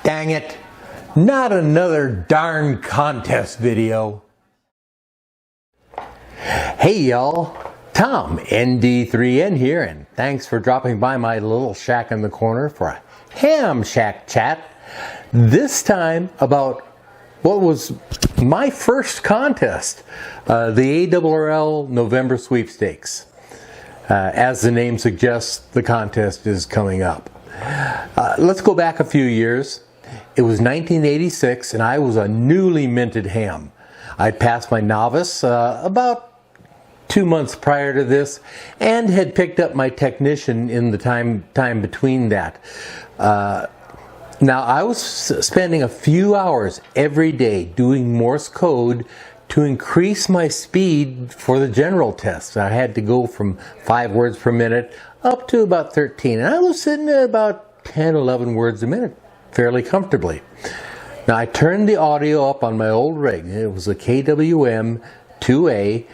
Dang it, not another darn contest video. Hey y'all, Tom, ND3N here, and thanks for dropping by my little shack in the corner for a ham shack chat. This time about what was my first contest, the ARRL November Sweepstakes. As the name suggests, the contest is coming up. Let's go back a few years. It was 1986 and I was a newly minted ham. I'd passed my novice about 2 months prior to this and had picked up my technician in the time between that. Now I was spending a few hours every day doing Morse code to increase my speed for the general test. I had to go from 5 words per minute up to about 13, and I was sitting at about 10, 11 words a minute fairly comfortably. Now I turned the audio up on my old rig. It was a KWM 2A.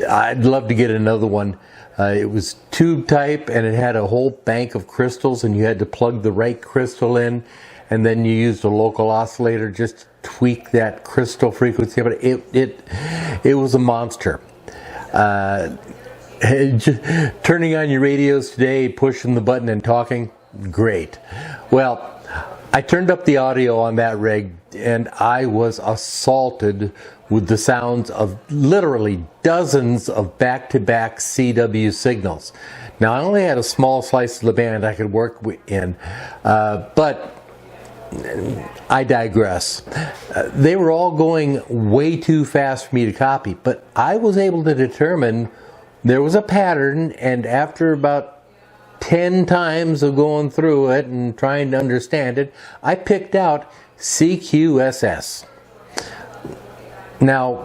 I'd love to get another one. It was tube type and it had a whole bank of crystals, and you had to plug the right crystal in, and then you used a local oscillator just to tweak that crystal frequency. But it was a monster. Turning on your radios today, pushing the button and talking, great. Well, I turned up the audio on that rig and I was assaulted with the sounds of literally dozens of back-to-back CW signals. Now I only had a small slice of the band I could work in, but I digress. They were all going way too fast for me to copy, but I was able to determine there was a pattern, and after about 10 times of going through it and trying to understand it, I picked out CQSS. Now,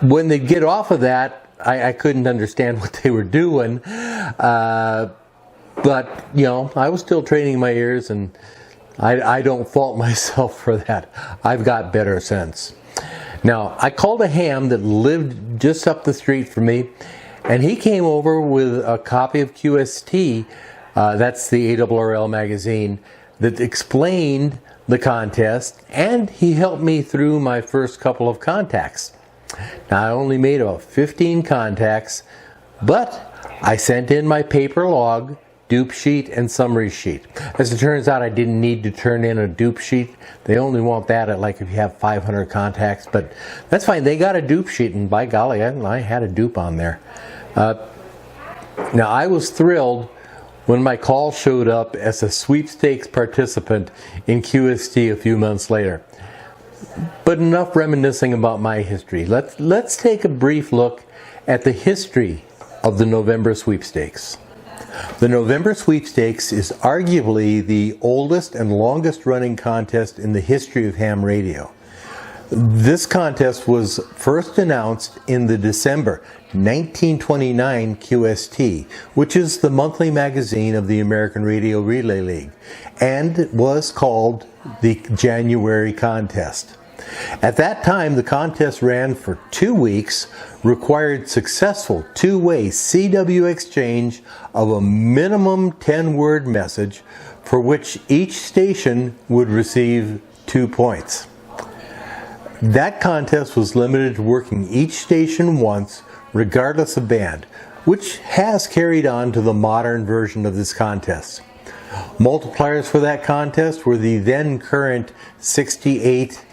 when they get off of that, I couldn't understand what they were doing, but you know, I was still training my ears, and I don't fault myself for that. I've got better sense. Now, I called a ham that lived just up the street from me, and he came over with a copy of QST, that's the ARRL magazine, that explained the contest, and he helped me through my first couple of contacts. Now, I only made about 15 contacts, but I sent in my paper log, dupe sheet, and summary sheet. As it turns out, I didn't need to turn in a dupe sheet. They only want that at like if you have 500 contacts, but that's fine. They got a dupe sheet, and by golly, I had a dupe on there. Now, I was thrilled when my call showed up as a sweepstakes participant in QST a few months later. But enough reminiscing about my history. Let's take a brief look at the history of the November Sweepstakes. The November Sweepstakes is arguably the oldest and longest running contest in the history of ham radio. This contest was first announced in the December 1929 QST, which is the monthly magazine of the American Radio Relay League, and was called the January contest. At that time, the contest ran for 2 weeks, required successful two-way CW exchange of a minimum 10-word message, for which each station would receive 2 points. That contest was limited to working each station once, regardless of band, which has carried on to the modern version of this contest. Multipliers for that contest were the then current 68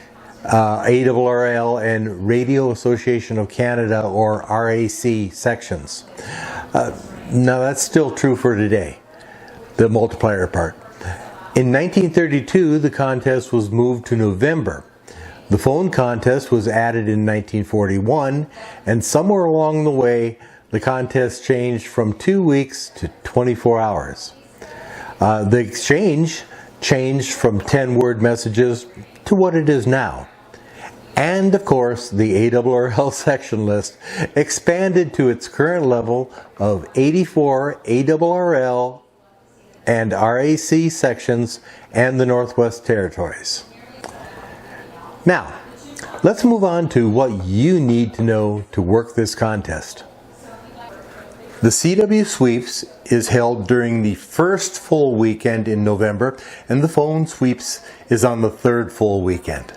ARRL and Radio Association of Canada, or RAC, sections. Now that's still true for today, the multiplier part. In 1932, the contest was moved to November. The phone contest was added in 1941, and somewhere along the way, the contest changed from 2 weeks to 24 hours. The exchange changed from 10-word messages to what it is now. And of course, the ARRL section list expanded to its current level of 84 ARRL and RAC sections and the Northwest Territories. Now, let's move on to what you need to know to work this contest. The CW Sweeps is held during the first full weekend in November, and the phone sweeps is on the third full weekend.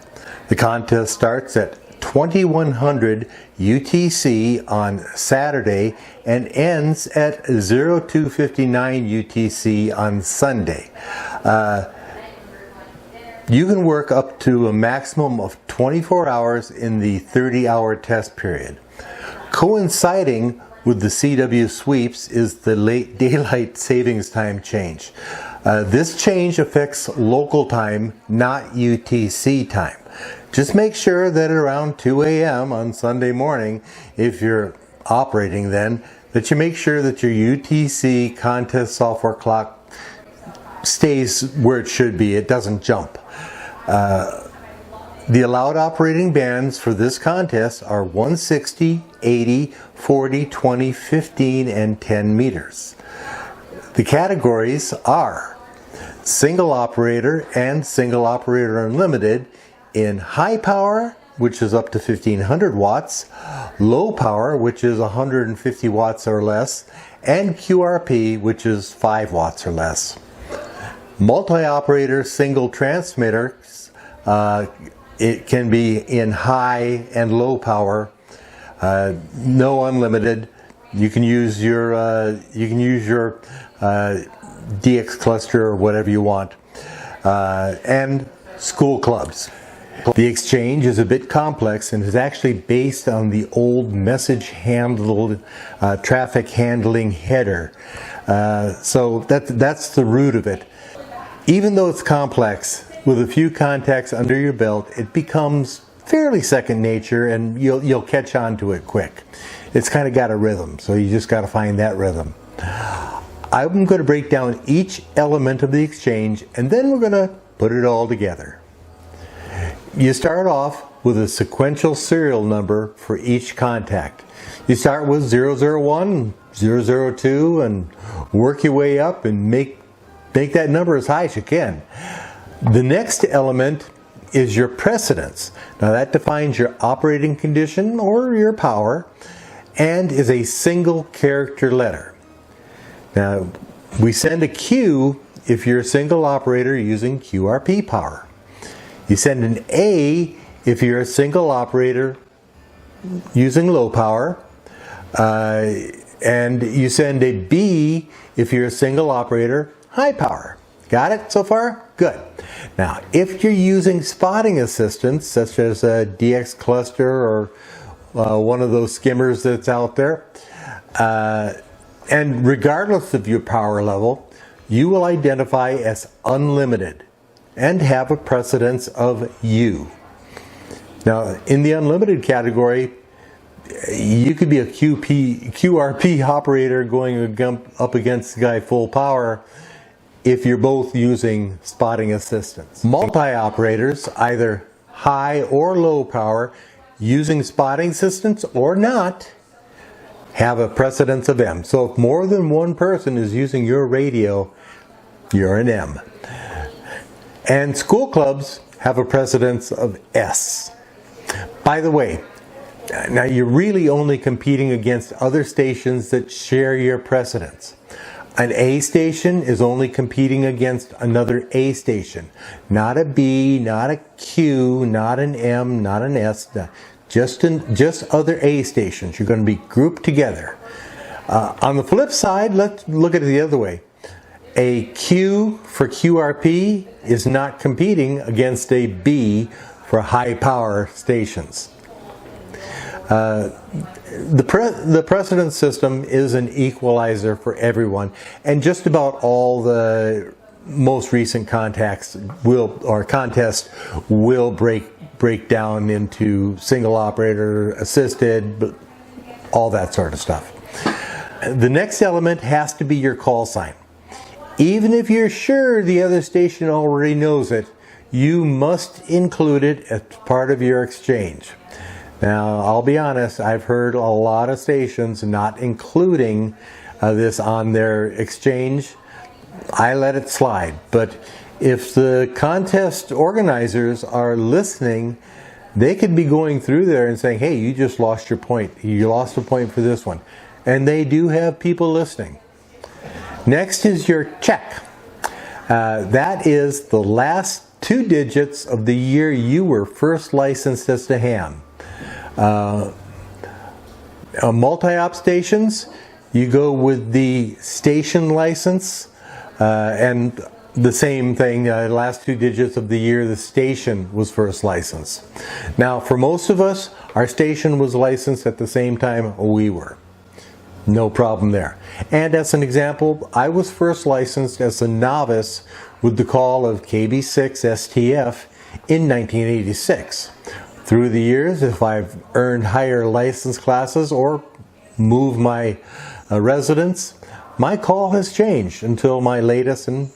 The contest starts at 2100 UTC on Saturday and ends at 0259 UTC on Sunday. You can work up to a maximum of 24 hours in the 30-hour test period. Coinciding with the CW Sweeps is the late daylight savings time change. This change affects local time, not UTC time. Just make sure that around 2 a.m. on Sunday morning, if you're operating then, that you make sure that your UTC contest software clock stays where it should be. It doesn't jump. The allowed operating bands for this contest are 160, 80, 40, 20, 15, and 10 meters. The categories are single operator and single operator unlimited in high power, which is up to 1500 watts, low power, which is 150 watts or less, and QRP, which is 5 watts or less. Multi-operator single transmitters, it can be in high and low power, no unlimited. You can use your DX cluster or whatever you want, and school clubs. The exchange is a bit complex and is actually based on the old message handled traffic handling header. So that's the root of it. Even though it's complex, with a few contacts under your belt, it becomes fairly second nature, and you'll catch on to it quick. It's kind of got a rhythm, so you just got to find that rhythm. I'm going to break down each element of the exchange, and then we're going to put it all together. You start off with a sequential serial number for each contact. You start with 001, 002, and work your way up and make that number as high as you can. The next element is your precedence. Now that defines your operating condition or your power and is a single character letter. Now we send a Q if you're a single operator using QRP power. You send an A if you're a single operator using low power. And you send a B if you're a single operator high power. Got it so far? Good. Now, if you're using spotting assistance, such as a DX cluster or one of those skimmers that's out there, and regardless of your power level, you will identify as unlimited and have a precedence of U. Now, in the unlimited category, you could be a QRP operator going up against the guy full power if you're both using spotting assistance. Multi-operators, either high or low power, using spotting assistance or not, have a precedence of M. So if more than one person is using your radio, you're an M. And school clubs have a precedence of S. By the way, now you're really only competing against other stations that share your precedence. An A station is only competing against another A station. Not a B, not a Q, not an M, not an S. Just other A stations. You're going to be grouped together. On the flip side, let's look at it the other way. A Q for QRP is not competing against a B for high power stations. The precedence system is an equalizer for everyone, and just about all the most recent contests will break down into single operator, assisted, but all that sort of stuff. The next element has to be your call sign. Even if you're sure the other station already knows it, you must include it as part of your exchange. Now, I'll be honest, I've heard a lot of stations not including this on their exchange. I let it slide, but if the contest organizers are listening, they could be going through there and saying, hey, you just lost your point. You lost a point for this one. and they do have people listening. Next is your check. That is the last 2 digits of the year you were first licensed as a ham. Multi-op stations, you go with the station license, and the same thing, last 2 digits of the year the station was first licensed. Now, for most of us, our station was licensed at the same time we were. No problem there. And as an example, I was first licensed as a novice with the call of KB6 STF in 1986. Through the years, if I've earned higher license classes or moved my residence, my call has changed until my latest and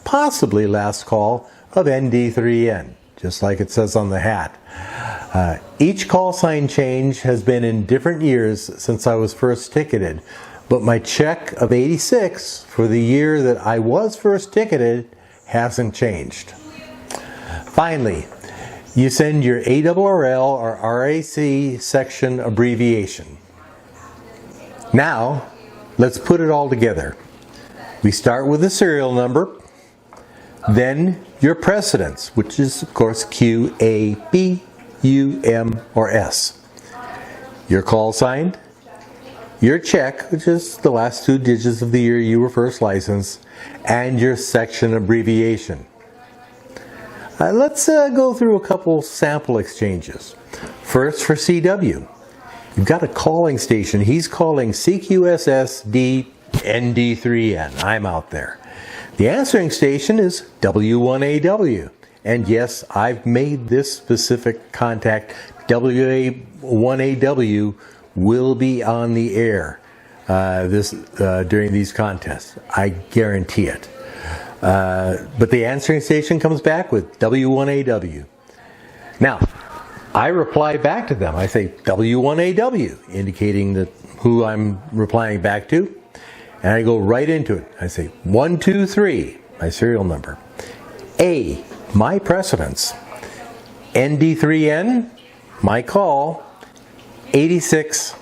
possibly last call of ND3N, just like it says on the hat. Each call sign change has been in different years since I was first ticketed, but my check of 86 for the year that I was first ticketed hasn't changed. Finally, you send your ARRL or RAC section abbreviation. Now, let's put it all together. We start with the serial number, then your precedence, which is of course Q, A, B, U, M, or S. Your call sign, your check, which is the last 2 digits of the year you were first licensed, and your section abbreviation. Let's go through a couple sample exchanges. First, for CW. You've got a calling station. He's calling CQSSD ND3N. I'm out there. The answering station is W1AW. And yes, I've made this specific contact. WA1AW will be on the air during these contests. I guarantee it. But the answering station comes back with W1AW. Now, I reply back to them. I say W1AW, indicating that who I'm replying back to. And I go right into it. I say 123, my serial number. A, my precedence. ND3N, my call. 86,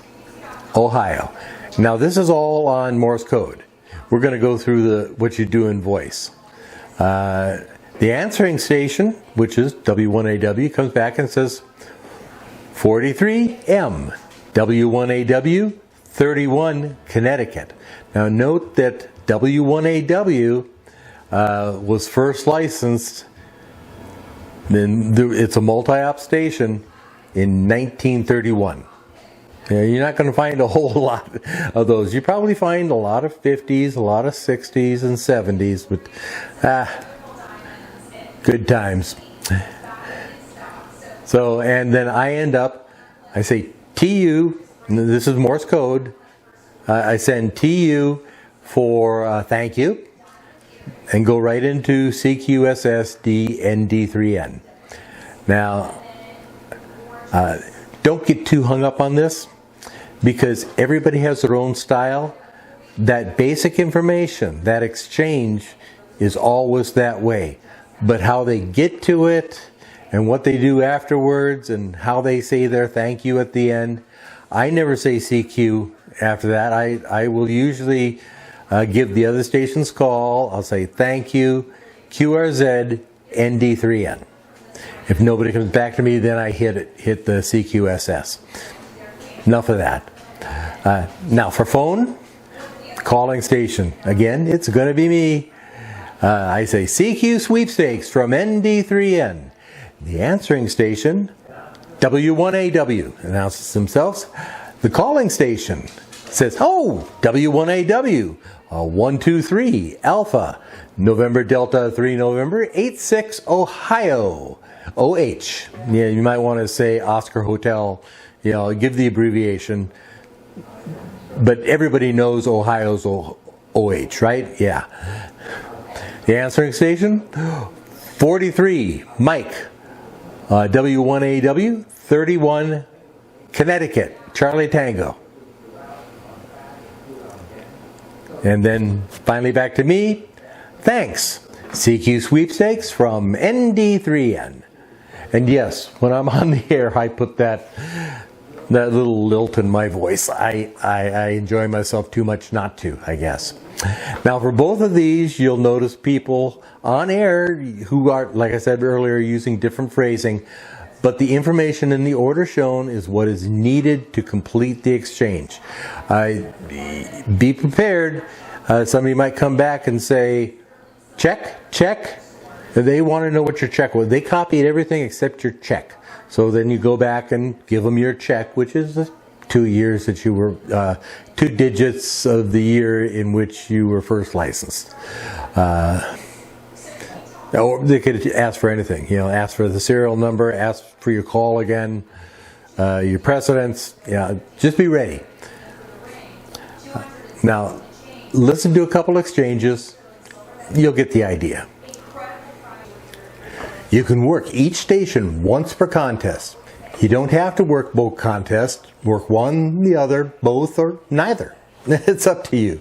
Ohio. Now this is all on Morse code. We're going to go through what you do in voice. The answering station, which is W1AW, comes back and says 43M, W1AW, 31, Connecticut. Now note that W1AW was first licensed, it's a multi-op station, in 1931. You're not going to find a whole lot of those. You probably find a lot of 50s, a lot of 60s and 70s, but good times. So, and then I end up, I say TU, and this is Morse code, I send TU for thank you, and go right into CQSSD-ND3N. Now, don't get too hung up on this, because everybody has their own style. That basic information, that exchange, is always that way. But how they get to it, and what they do afterwards, and how they say their thank you at the end, I never say CQ after that. I will usually give the other station's call. I'll say thank you, QRZ, ND3N. If nobody comes back to me, then I hit the CQSS. Enough of that. Now for phone, calling station. Again, it's going to be me. I say CQ Sweepstakes from ND3N. The answering station, W1AW, announces themselves. The calling station says, oh, W1AW, 123 Alpha, November Delta 3 November, 86 Ohio, OH. Yeah, you might want to say Oscar Hotel, give the abbreviation. But everybody knows Ohio's OH, right? Yeah. The answering station, 43 Mike, W1AW, 31 Connecticut, Charlie Tango. And then finally back to me, thanks, CQ Sweepstakes from ND3N. And yes, when I'm on the air, I put that that little lilt in my voice. I enjoy myself too much not to, I guess. Now for both of these, you'll notice people on air who are, like I said earlier, using different phrasing, but the information in the order shown is what is needed to complete the exchange. Be prepared. Somebody might come back and say, check, check. They want to know what your check was. They copied everything except your check. So then you go back and give them your check, which is the 2 years that you were, 2 digits of the year in which you were first licensed. Or they could ask for anything, you know, ask for the serial number, ask for your call again, your precedence. Yeah, just be ready. Now, listen to a couple exchanges. You'll get the idea. You can work each station once per contest. You don't have to work both contests. Work one, the other, both, or neither. It's up to you.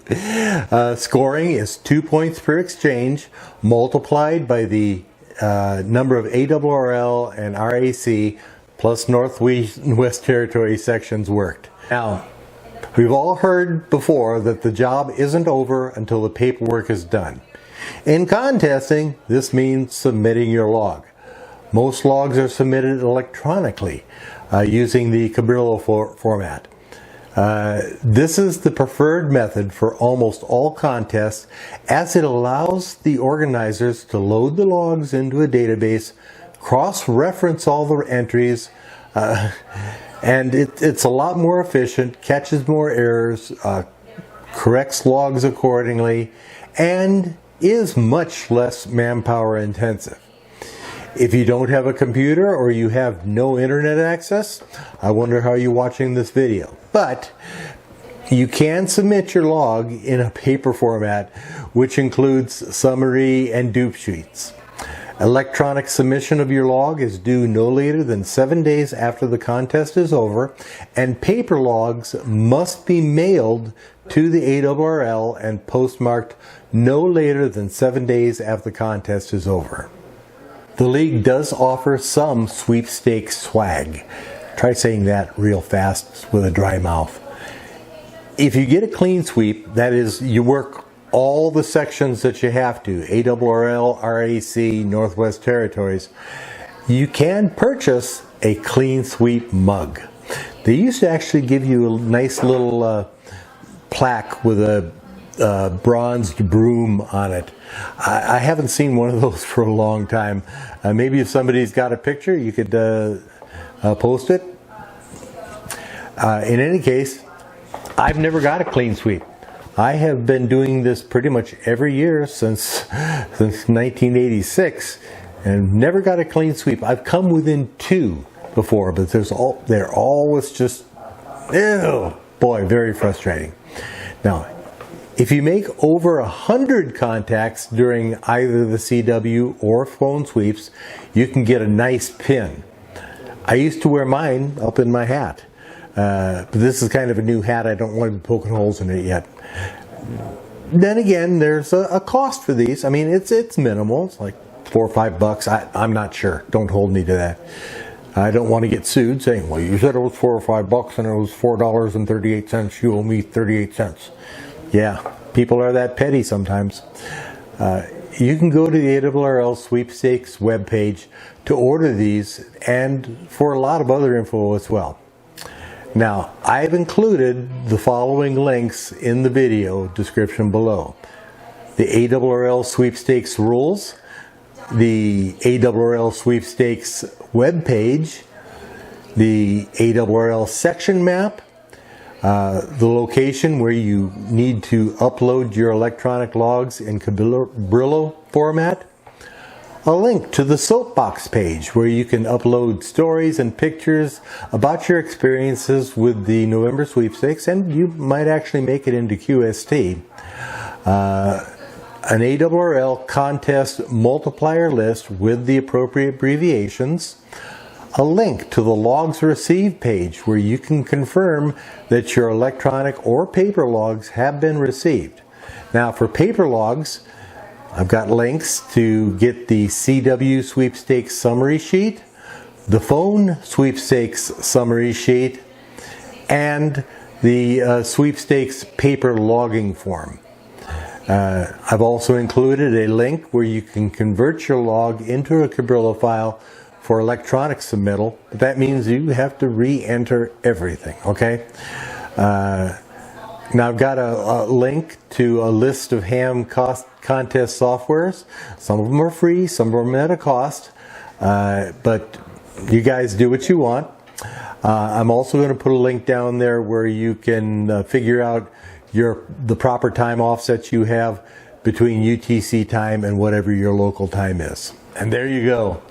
Scoring is 2 points per exchange multiplied by the number of ARRL and RAC plus Northwest Territory sections worked. Now, we've all heard before that the job isn't over until the paperwork is done. In contesting, this means submitting your log. Most logs are submitted electronically using the Cabrillo format. This is the preferred method for almost all contests, as it allows the organizers to load the logs into a database, cross-reference all the entries, and it's a lot more efficient, catches more errors, corrects logs accordingly, and is much less manpower intensive. If you don't have a computer or you have no internet access, I wonder how you're watching this video. But you can submit your log in a paper format, which includes summary and dupe sheets. Electronic submission of your log is due no later than 7 days after the contest is over, and paper logs must be mailed to the ARRL and postmarked no later than 7 days after the contest is over. The league does offer some sweepstakes swag. Try saying that real fast with a dry mouth. If you get a clean sweep, that is, you work all the sections that you have to, ARRL, RAC, Northwest Territories, you can purchase a clean sweep mug. They used to actually give you a nice little plaque with a bronzed broom on it. I haven't seen one of those for a long time. Maybe if somebody's got a picture, you could post it. In any case, I've never got a clean sweep. I have been doing this pretty much every year since 1986 and never got a clean sweep. I've come within 2 before, but they're always just, ew, boy, very frustrating. Now, if you make over 100 contacts during either the CW or phone sweeps, you can get a nice pin. I used to wear mine up in my hat. But this is kind of a new hat. I don't want to be poking holes in it yet. Then again, there's a cost for these. I mean, it's minimal. It's like $4 or $5. I'm not sure. Don't hold me to that. I don't want to get sued saying, well, you said it was $4 or $5 and it was $4.38. You owe me 38 cents. Yeah, people are that petty sometimes. You can go to the ARRL Sweepstakes webpage to order these and for a lot of other info as well. Now, I've included the following links in the video description below. The ARRL Sweepstakes rules, the ARRL Sweepstakes webpage, the ARRL section map, the location where you need to upload your electronic logs in Cabrillo format, a link to the Soapbox page where you can upload stories and pictures about your experiences with the November sweepstakes, and you might actually make it into QST. An ARRL contest multiplier list with the appropriate abbreviations, a link to the logs received page where you can confirm that your electronic or paper logs have been received. Now for paper logs, I've got links to get the CW sweepstakes summary sheet, the phone sweepstakes summary sheet, and the sweepstakes paper logging form. I've also included a link where you can convert your log into a Cabrillo file for electronic submittal. That means you have to re-enter everything, okay? Now I've got a link to a list of ham contest softwares. Some of them are free, some of them at a cost, but you guys do what you want. I'm also going to put a link down there where you can figure out the proper time offsets you have between UTC time and whatever your local time is. And there you go.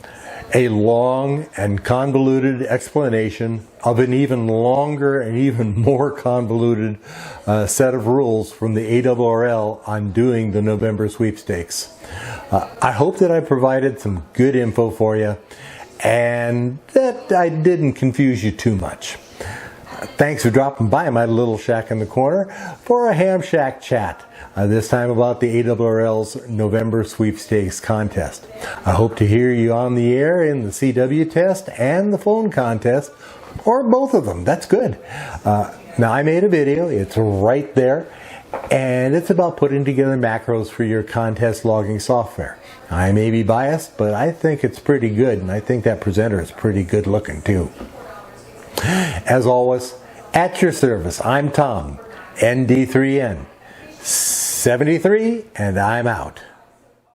A long and convoluted explanation of an even longer and even more convoluted set of rules from the ARRL on doing the November sweepstakes. I hope that I provided some good info for you and that I didn't confuse you too much. Thanks for dropping by my little shack in the corner for a Ham Shack chat, this time about the ARRL's November Sweepstakes contest. I hope to hear you on the air in the CW test and the phone contest, or both of them. That's good. Now I made a video, it's right there, and it's about putting together macros for your contest logging software. I may be biased, but I think it's pretty good, and I think that presenter is pretty good looking too. As always, at your service, I'm Tom, ND3N 73, and I'm out.